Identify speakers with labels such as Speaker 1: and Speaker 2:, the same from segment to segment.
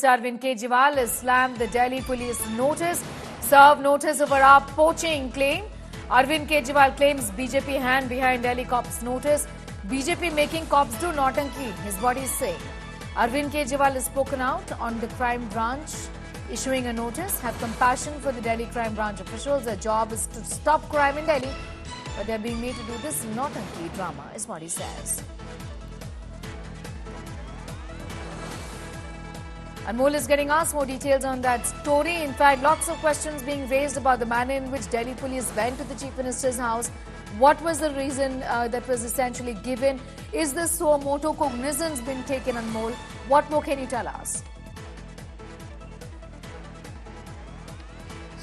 Speaker 1: Arvind Kejriwal has slammed the Delhi police notice, serve notice over our poaching claim. Arvind Kejriwal claims BJP hand behind Delhi cops notice. BJP making cops do nautanki, his body saying. Arvind Kejriwal has spoken out on the crime branch, issuing a notice. Have compassion for the Delhi crime branch officials. Their job is to stop crime in Delhi, but they're being made to do this nautanki drama, is what he says. Anmol is getting asked more details on that story. In fact, lots of questions being raised about the manner in which Delhi police went to the Chief Minister's house. What was the reason that was essentially given? Is this suo motu cognizance been taken, Anmol? What more can you tell us?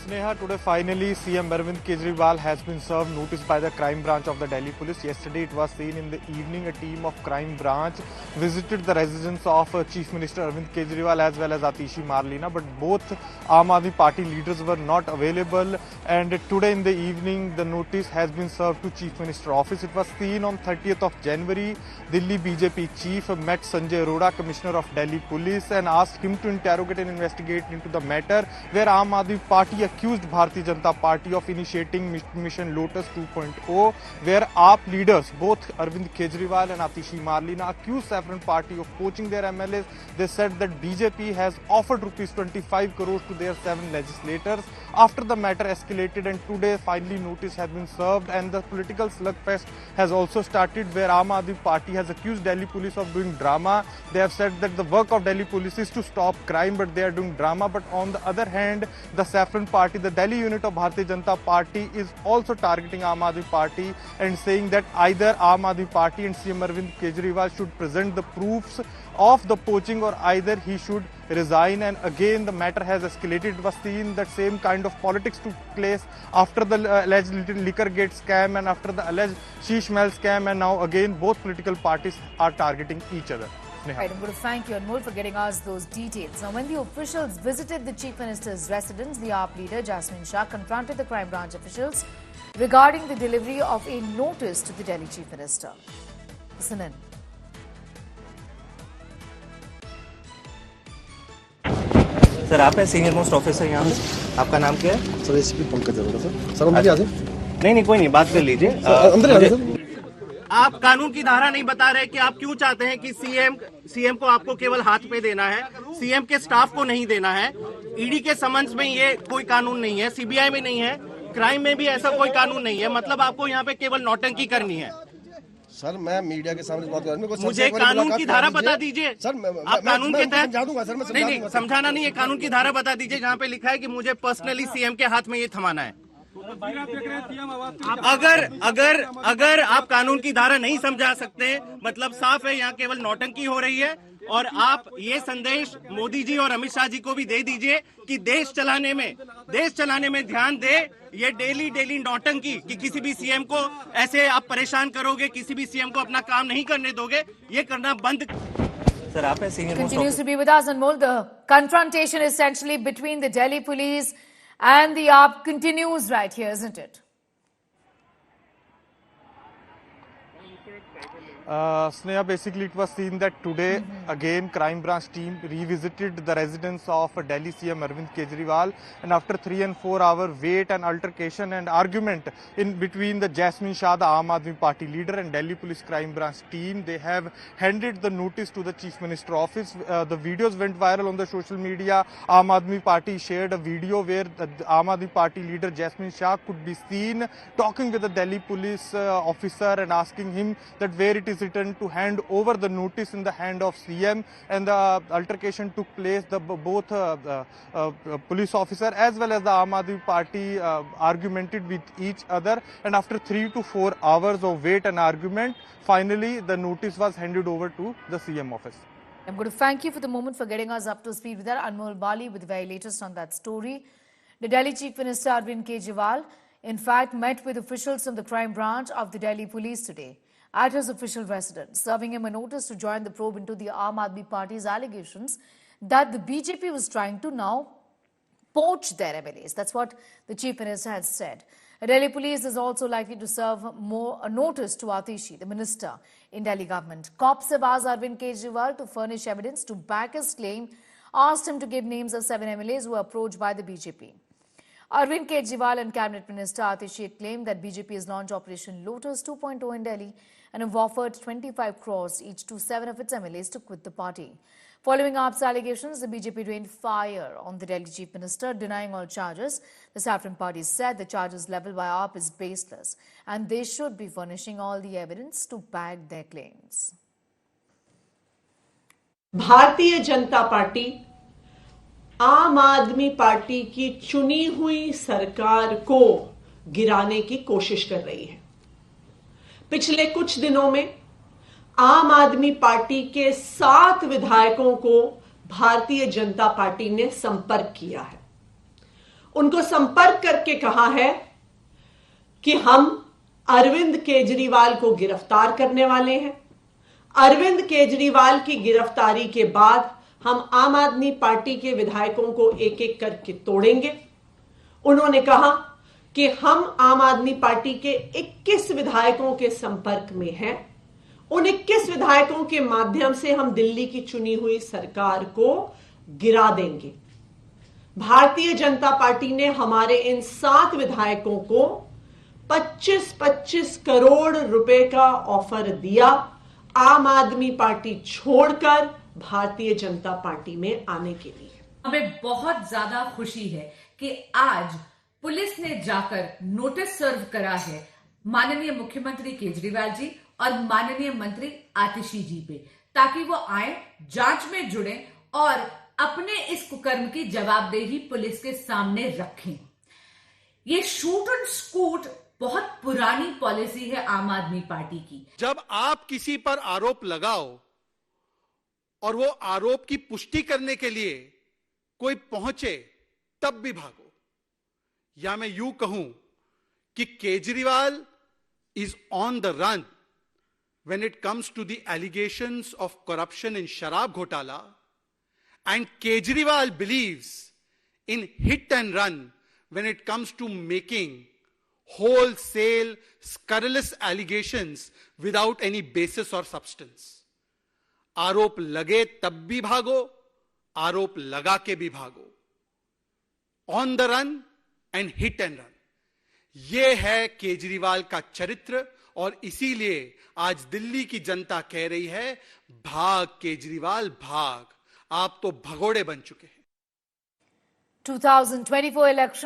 Speaker 2: Sneha, today finally CM Arvind Kejriwal has been served notice by the crime branch of the Delhi police. Yesterday it was seen in the evening a team of crime branch visited the residence of Chief Minister Arvind Kejriwal as well as Atishi Marlena, but both Aam Aadmi Party leaders were not available, and today in the evening the notice has been served to Chief Minister office. It was seen on 30th of January. Delhi BJP chief met Sanjay Arora, Commissioner of Delhi Police, and asked him to interrogate and investigate into the matter where Aam Aadmi Party accused Bharatiya Janata Party of initiating Mission Lotus 2.0, where AAP leaders, both Arvind Kejriwal and Atishi Marlena, accused Saffron Party of poaching their MLAs. They said that BJP has offered rupees 25 crores to their 7 legislators. After the matter escalated, and today finally notice has been served, and the political slugfest has also started, where Aam Aadmi Party has accused Delhi police of doing drama. They have said that the work of Delhi police is to stop crime, but they are doing drama. But on the other hand, the Saffron Party, the Delhi unit of Bharatiya Janata Party, is also targeting Aam Aadmi Party and saying that either Aam Aadmi Party and CM Arvind Kejriwal should present the proofs of the poaching, or either he should resign. And again the matter has escalated. It was seen that same kind of politics took place after the alleged Liquorgate scam and after the alleged Sheesh Mahal scam, and now again both political parties are targeting each other.
Speaker 1: Right, I'm going to thank you, Anmol, for getting us those details. Now, when the officials visited the Chief Minister's residence, the AAP leader, Jasmine Shah, confronted the crime branch officials regarding the delivery of a notice to the Delhi Chief Minister. Listen in.
Speaker 3: Sir आप है senior most officer यहाँ पे, आपका नाम क्या है?
Speaker 4: Sir SP Pankaj Arora sir. Sir अंदर आ जाए।
Speaker 3: नहीं कोई नहीं, बात कर लीजिए।
Speaker 4: अंदर आ जाए सर।
Speaker 5: आप कानून की धारा नहीं बता रहे कि आप क्यों चाहते हैं कि सीएम को आपको केवल हाथ पे देना है, सीएम के स्टाफ को नहीं देना है। ईडी के समन्स में ये कोई कानून नहीं है, सीबीआई में नहीं है, क्राइम में भी ऐसा कोई कानून नहीं है। मतलब आपको यहाँ पे केवल नौटंकी करनी है।
Speaker 4: सर मैं मीडिया के सामने बात कर रहा हूं,
Speaker 5: मुझे कानून की धारा बता दीजिए
Speaker 4: सर।
Speaker 5: आप कानून के तहत
Speaker 4: समझा दूंगा सर। मैं
Speaker 5: नहीं समझाना नहीं है, कानून की धारा बता दीजिए जहाँ पे लिखा है कि मुझे पर्सनली सीएम के हाथ में ये थमाना है। अगर आप कानून की धारा नहीं समझा सकते, मतलब साफ है यहाँ केवल नौटंकी हो रही है। और आप ये संदेश मोदी जी और अमित शाह जी को भी दे दीजिए कि देश चलाने में ध्यान दे। ये डेली नौटंकी कि किसी भी सीएम को ऐसे आप परेशान करोगे, किसी भी सीएम को अपना काम नहीं करने दोगे, ये करना बंद।
Speaker 3: सर आप है senior most
Speaker 1: Continues to be with us, Anmol. The confrontation essentially between the Delhi police and the AAP continues right here, isn't it?
Speaker 2: Sneha, basically it was seen that today again crime branch team revisited the residence of Delhi CM Arvind Kejriwal, and after 3 and 4 hour wait and altercation and argument in between the Jasmine Shah, the Aam Aadmi Party leader, and Delhi police crime branch team, they have handed the notice to the Chief Minister office. The videos went viral on the social media. Aam Aadmi Party shared a video where the Aam Aadmi Party leader Jasmine Shah could be seen talking with the Delhi police officer and asking him that where it is written to hand over the notice in the hand of CM, and the altercation took place. Both police officer as well as the Aam Aadmi Party argumented with each other, and after 3 to 4 hours of wait and argument, finally the notice was handed over to the CM office.
Speaker 1: I'm going to thank you for the moment for getting us up to speed with that. Anmol Bali with the very latest on that story. The Delhi Chief Minister Arvind Kejriwal, in fact, met with officials from the crime branch of the Delhi police today at his official residence, serving him a notice to join the probe into the Aam Aadmi Party's allegations that the BJP was trying to now poach their MLAs. That's what the Chief Minister has said. Delhi police is also likely to serve a notice to Atishi, the minister in Delhi government. Cops have asked Arvind Kejriwal to furnish evidence to back his claim asked him to give names of 7 MLAs who were approached by the BJP. Arvind Kejriwal and Cabinet Minister Atishi claimed that BJP has launched Operation Lotus 2.0 in Delhi and have offered 25 crores each to 7 of its MLAs to quit the party. Following AAP's allegations, the BJP rained fire on the Delhi Chief Minister, denying all charges. The Saffron Party said the charges leveled by AAP is baseless and they should be furnishing all the evidence to back their claims.
Speaker 6: Bharatiya Janata party आम आदमी party की चुनी हुई सरकार को गिराने की कोशिश कर रही है। पिछले कुछ दिनों में आम आदमी पार्टी के 7 विधायकों को भारतीय जनता पार्टी ने संपर्क किया है। उनको संपर्क करके कहा है कि हम अरविंद केजरीवाल को गिरफ्तार करने वाले हैं। अरविंद केजरीवाल की गिरफ्तारी के बाद हम आम आदमी पार्टी के विधायकों को एक एक करके तोड़ेंगे। उन्होंने कहा कि हम आम आदमी पार्टी के 21 विधायकों के संपर्क में हैं। उन 21 विधायकों के माध्यम से हम दिल्ली की चुनी हुई सरकार को गिरा देंगे। भारतीय जनता पार्टी ने हमारे इन 7 विधायकों को 25-25 करोड़ रुपए का ऑफर दिया आम आदमी पार्टी छोड़कर भारतीय जनता पार्टी में आने के लिए।
Speaker 7: हमें बहुत ज्यादा खुशी है कि आज पुलिस ने जाकर नोटिस सर्व करा है माननीय मुख्यमंत्री केजरीवाल जी और माननीय मंत्री आतिशी जी पे, ताकि वो आए, जांच में जुड़े और अपने इस कुकर्म की जवाबदेही पुलिस के सामने रखें। ये शूट एंड स्कूट बहुत पुरानी पॉलिसी है आम आदमी पार्टी की।
Speaker 8: जब आप किसी पर आरोप लगाओ और वो आरोप की पुष्टि करने के लिए कोई पहुंचे, तब भी भागो। या मैं यूं कहूं कि Kejriwal is on the run when it comes to the allegations of corruption in Sharab Ghotala, and Kejriwal believes in hit and run when it comes to making wholesale scurrilous allegations without any basis or substance. आरोप लगे तब भी भागो, आरोप लगा के भी भागो। On the run and hit and run, ये है केजरीवाल का चरित्र, और इसीलिए आज दिल्ली की जनता कह रही है, भाग केजरीवाल भाग, आप तो भगोड़े बन चुके हैं।
Speaker 1: 2024 election